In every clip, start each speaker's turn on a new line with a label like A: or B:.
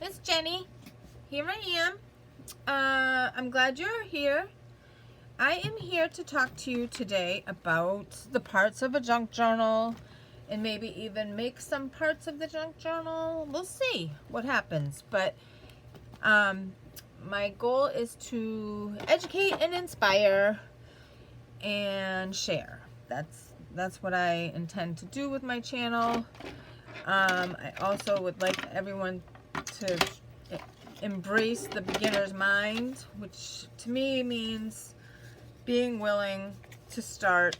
A: It's Jenny. Here I am. I'm glad you're here. I am here to talk to you today about the parts of a junk journal and maybe even make some parts of the junk journal. We'll see what happens. But my goal is to educate and inspire and share. That's what I intend to do with my channel. I also would like everyone to embrace the beginner's mind, which to me means being willing to start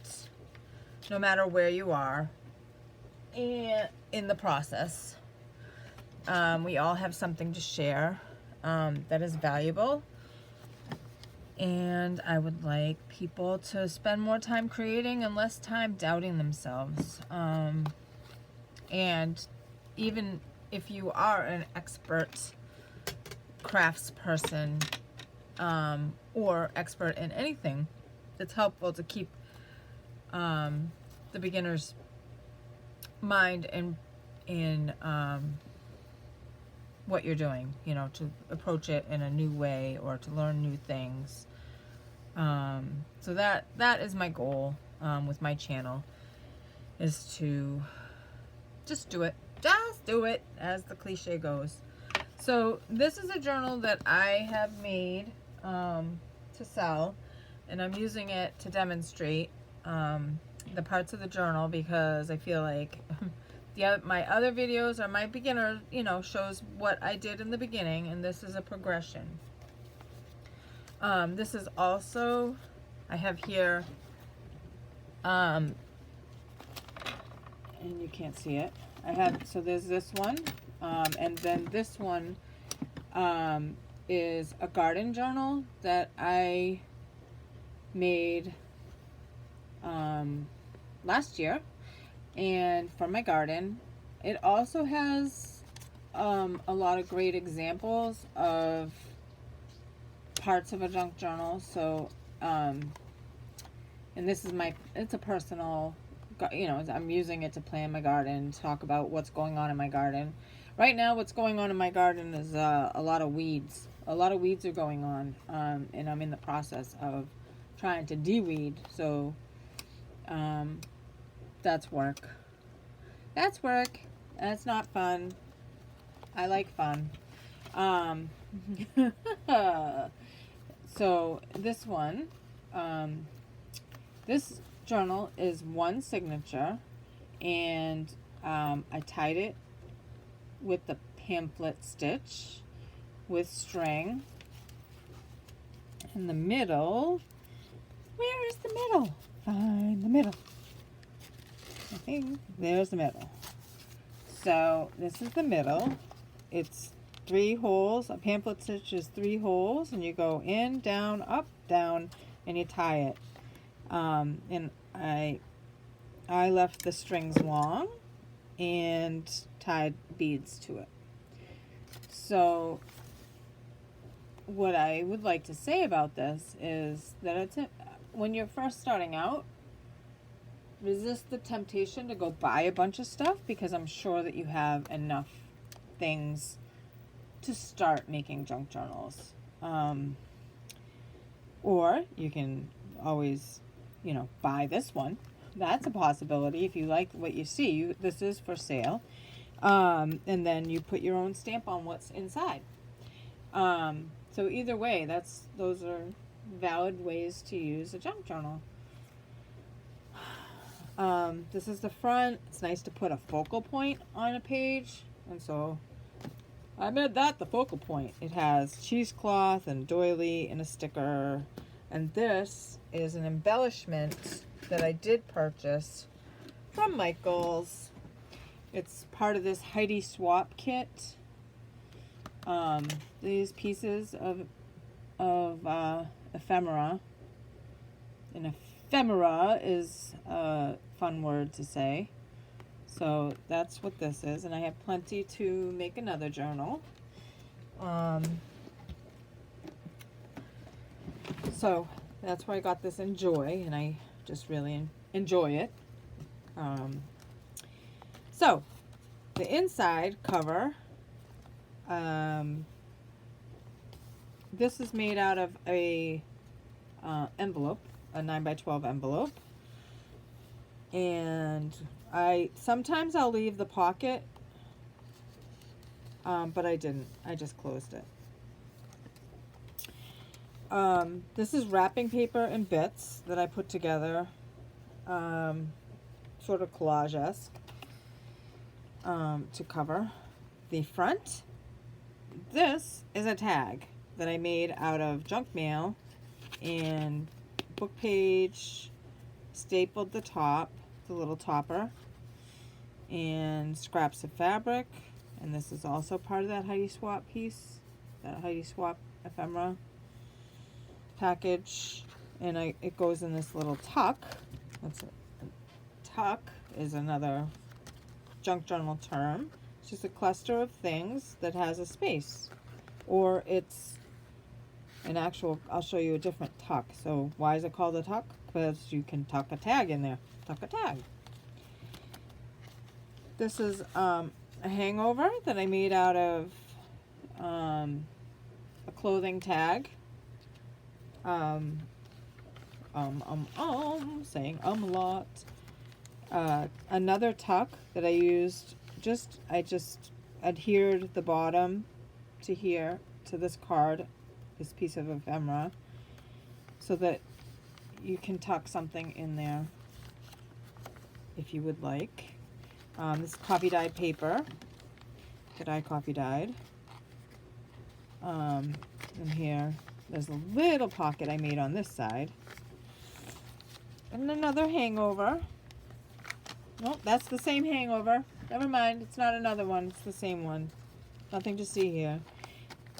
A: no matter where you are and in the process. We all have something to share that is valuable, and I would like people to spend more time creating and less time doubting themselves. And even if you are an expert crafts person or expert in anything, it's helpful to keep the beginner's mind in what you're doing, to approach it in a new way or to learn new things. So that is my goal with my channel, is to just do it, as the cliche goes. So this is a journal that I have made to sell, and I'm using it to demonstrate the parts of the journal, because I feel like my other videos are my beginner, shows what I did in the beginning, and this is a progression. This is also, I have here, and you can't see it. So there's this one, and then this one is a garden journal that I made last year, and for my garden. It also has a lot of great examples of parts of a junk journal. So and this is it's a personal, I'm using it to plan my garden, talk about what's going on in my garden. Right now, what's going on in my garden is a lot of weeds. A lot of weeds are going on, and I'm in the process of trying to de-weed. So that's work. That's work. That's not fun. I like fun. So this one, this journal is one signature, and I tied it with the pamphlet stitch with string. In the middle, where is the middle? Find the middle. I think there's the middle. So this is the middle. It's 3 holes. A pamphlet stitch is 3 holes, and you go in, down, up, down, and you tie it. And I left the strings long and tied beads to it. So what I would like to say about this is that when you're first starting out, resist the temptation to go buy a bunch of stuff, because I'm sure that you have enough things to start making junk journals. Or you can always, buy this one. That's a possibility. If you like what you see, this is for sale. And then you put your own stamp on what's inside. So either way, those are valid ways to use a junk journal. This is the front. It's nice to put a focal point on a page, and so I made that the focal point. It has cheesecloth and doily and a sticker, and this is an embellishment that I did purchase from Michael's. It's part of this Heidi swap kit. These pieces of ephemera, and ephemera is a fun word to say. So that's what this is, and I have plenty to make another journal. So that's where I got this Enjoy, and I just really enjoy it. So the inside cover This is made out of a envelope, a 9x12 envelope. And sometimes I'll leave the pocket, but I didn't. I just closed it. This is wrapping paper in bits that I put together, sort of collage-esque, to cover the front. This is a tag that I made out of junk mail and book page, stapled the top, the little topper, and scraps of fabric. And this is also part of that Heidi Swap piece, that Heidi Swap ephemera package. And it goes in this little tuck. That's it. Tuck is another junk journal term. It's just a cluster of things that has a space, or it's an actual, I'll show you a different tuck. So why is it called a tuck? Because you can tuck a tag in there. Tuck a tag. This is a hangover that I made out of a clothing tag. Saying a lot. Another tuck that I used, I just adhered the bottom to here, to this card, this piece of ephemera, so that you can tuck something in there if you would like. This is coffee dyed paper that I coffee dyed. And here, there's a little pocket I made on this side. And another hangover. Nope, that's the same hangover. Never mind, it's not another one. It's the same one. Nothing to see here.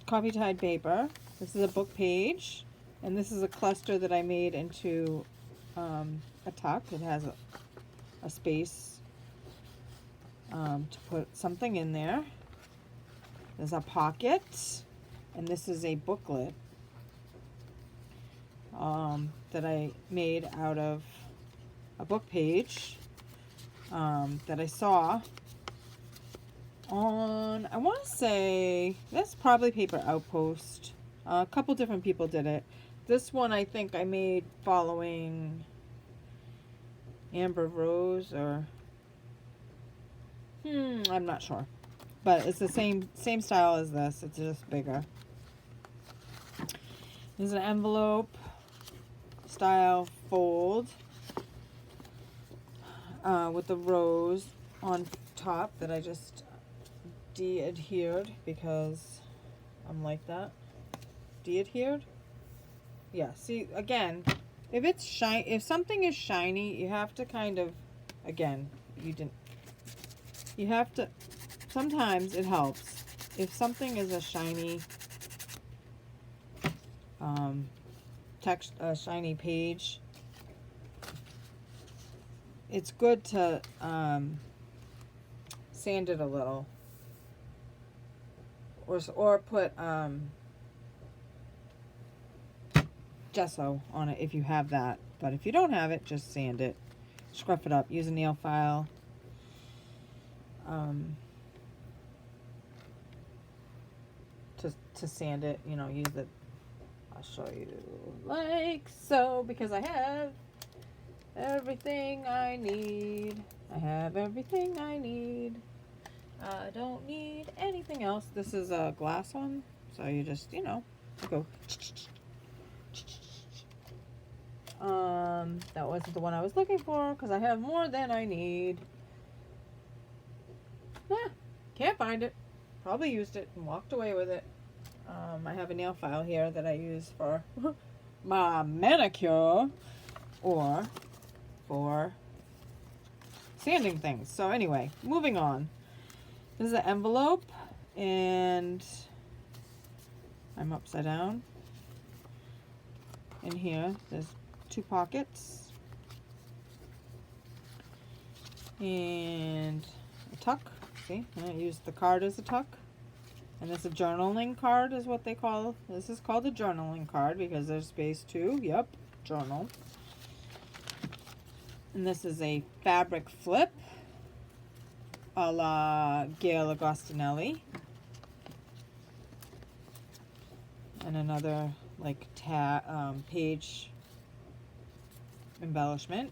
A: Coffee dyed paper. This is a book page. And this is a cluster that I made into a tuck. It has a space to put something in there. There's a pocket. And this is a booklet that I made out of a book page that I saw on, I want to say, that's probably Paper Outpost. A couple different people did it. This one I think I made following Amber Rose, or I'm not sure. But it's the same style as this. It's just bigger. There's an envelope style fold with the rose on top that I just de-adhered because I'm like that. De-adhered? Yeah, see, again, if something is shiny, you have to kind of, again, you have to, sometimes it helps. If something is a shiny shiny page, it's good to sand it a little, or put gesso on it if you have that. But if you don't have it, just sand it, scruff it up, use a nail file. To sand it, use it. I'll show you like so, because I have everything I need. I have everything I need. I don't need anything else. This is a glass one, so you just, go. That wasn't the one I was looking for, because I have more than I need. Can't find it. Probably used it and walked away with it. I have a nail file here that I use for my manicure or for sanding things. So anyway, moving on. This is an envelope, and I'm upside down. In here, there's 2 pockets and a tuck. See, I used the card as a tuck. And this is a journaling card is what they call. This is called a journaling card because there's space too. Yep, journal. And this is a fabric flip a la Gail Agostinelli. and another like page embellishment.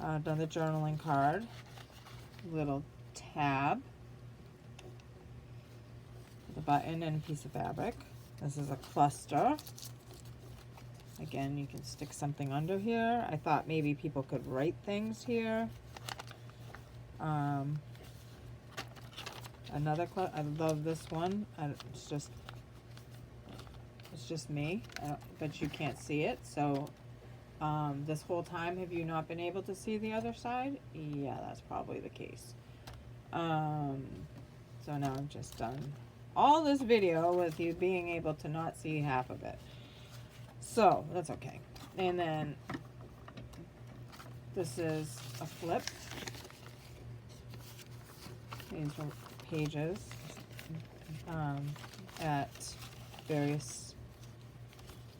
A: Another journaling card, little tab with a button and a piece of fabric. This is a cluster. Again, you can stick something under here. I thought maybe people could write things here. Another I love this one. It's just me, but you can't see it. So this whole time, have you not been able to see the other side? Yeah, that's probably the case. So now I've just done all this video with you being able to not see half of it. So that's okay. And then this is a flip. These are pages at various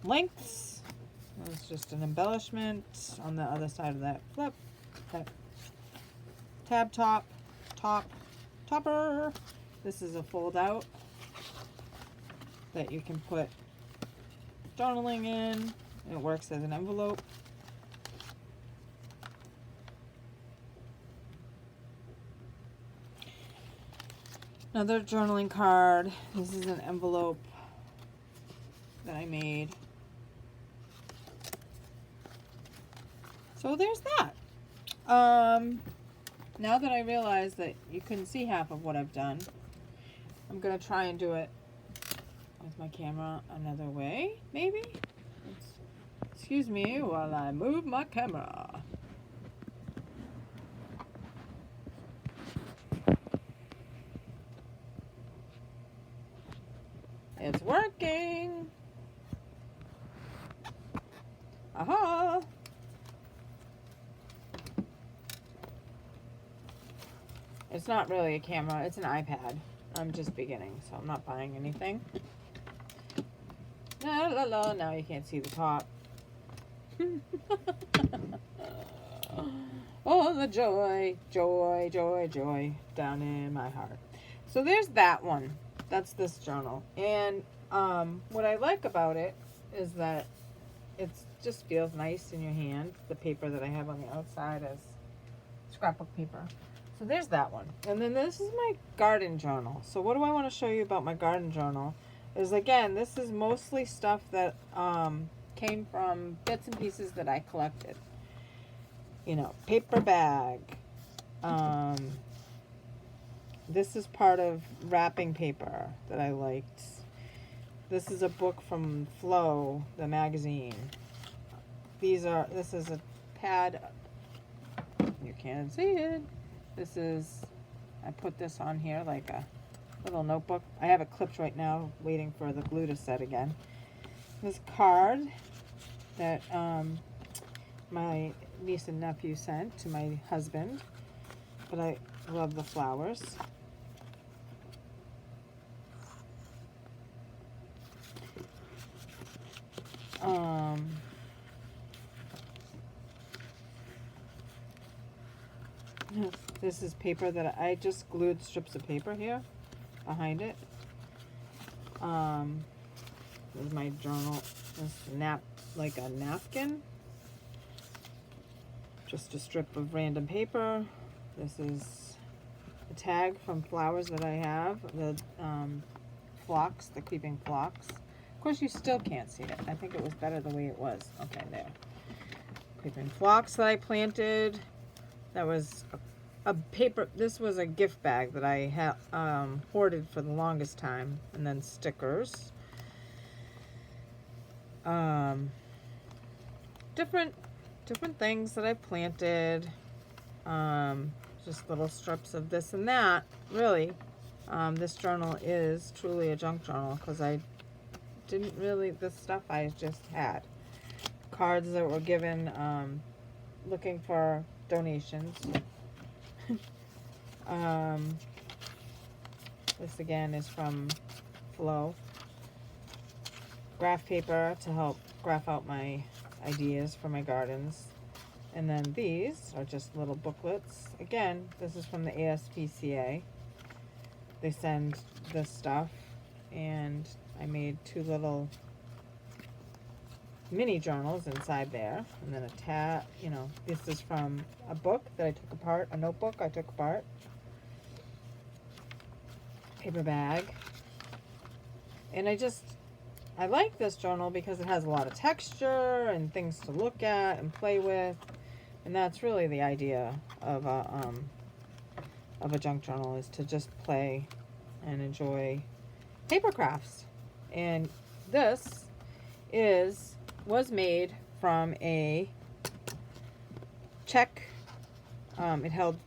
A: lengths. It's just an embellishment on the other side of that flip. That tab topper. This is a fold out that you can put journaling in. It works as an envelope. Another journaling card. This is an envelope that I made. So there's that. Now that I realize that you couldn't see half of what I've done, I'm going to try and do it with my camera another way, maybe? Excuse me while I move my camera. It's working. Aha. It's not really a camera, it's an iPad. I'm just beginning, so I'm not buying anything. La la la, now you can't see the top. Oh, the joy, joy, joy, joy down in my heart. So there's that one. That's this journal. And what I like about it is that it just feels nice in your hand. The paper that I have on the outside is scrapbook paper. So there's that one. And then this is my garden journal. So what do I want to show you about my garden journal is, again, this is mostly stuff that came from bits and pieces that I collected. You know, paper bag. This is part of wrapping paper that I liked. This is a book from Flow, the magazine. This is a pad. You can't see it. This is, I put this on here like a little notebook. I have it clipped right now, waiting for the glue to set again. This card that my niece and nephew sent to my husband, but I love the flowers. This is paper that I just glued strips of paper here behind it. This is my journal. This like a napkin. Just a strip of random paper. This is a tag from flowers that I have. The phlox, the creeping phlox. Of course, you still can't see it. I think it was better the way it was. Okay, there. Creeping phlox that I planted. That was a paper. This was a gift bag that I hoarded for the longest time. And then stickers. Different things that I planted. Just little strips of this and that. Really, this journal is truly a junk journal because I didn't really, this stuff I just had. Cards that were given looking for donations. This again is from Flow. Graph paper to help graph out my ideas for my gardens. And then these are just little booklets. Again, this is from the ASPCA. They send this stuff. and I made 2 little mini journals inside there, and then this is from a book that I took apart, a notebook I took apart, paper bag, and I like this journal because it has a lot of texture and things to look at and play with, and that's really the idea of a junk journal, is to just play and enjoy paper crafts. And this was made from a check. It held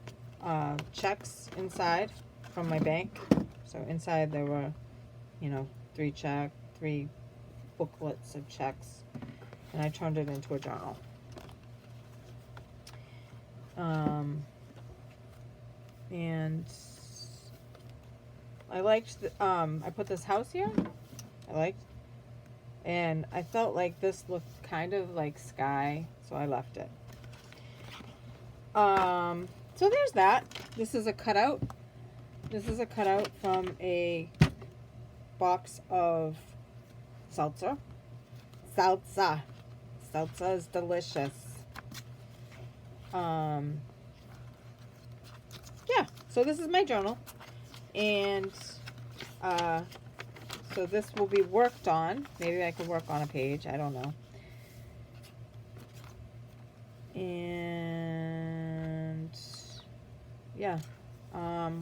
A: checks inside from my bank. So inside there were, 3 booklets of checks, and I turned it into a journal. And I liked I put this house here. And I felt like this looked kind of like sky, so I left it. So there's that. This is a cutout. This is a cutout from a box of salsa. Salsa is delicious. Yeah, so this is my journal, and so this will be worked on. Maybe I could work on a page, I don't know. And yeah,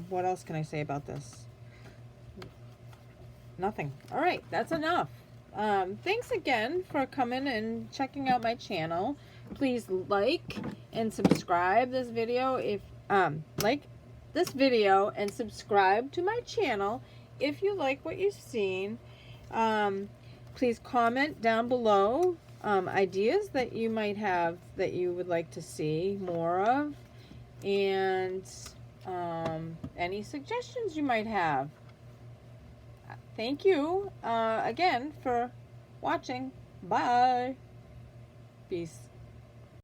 A: what else can I say about this? Nothing. All right, that's enough. Thanks again for coming and checking out my channel. Please like and subscribe this video if like this video and subscribe to my channel if you like what you've seen. Please comment down below ideas that you might have that you would like to see more of, and any suggestions you might have. Thank you again for watching. Bye. Peace.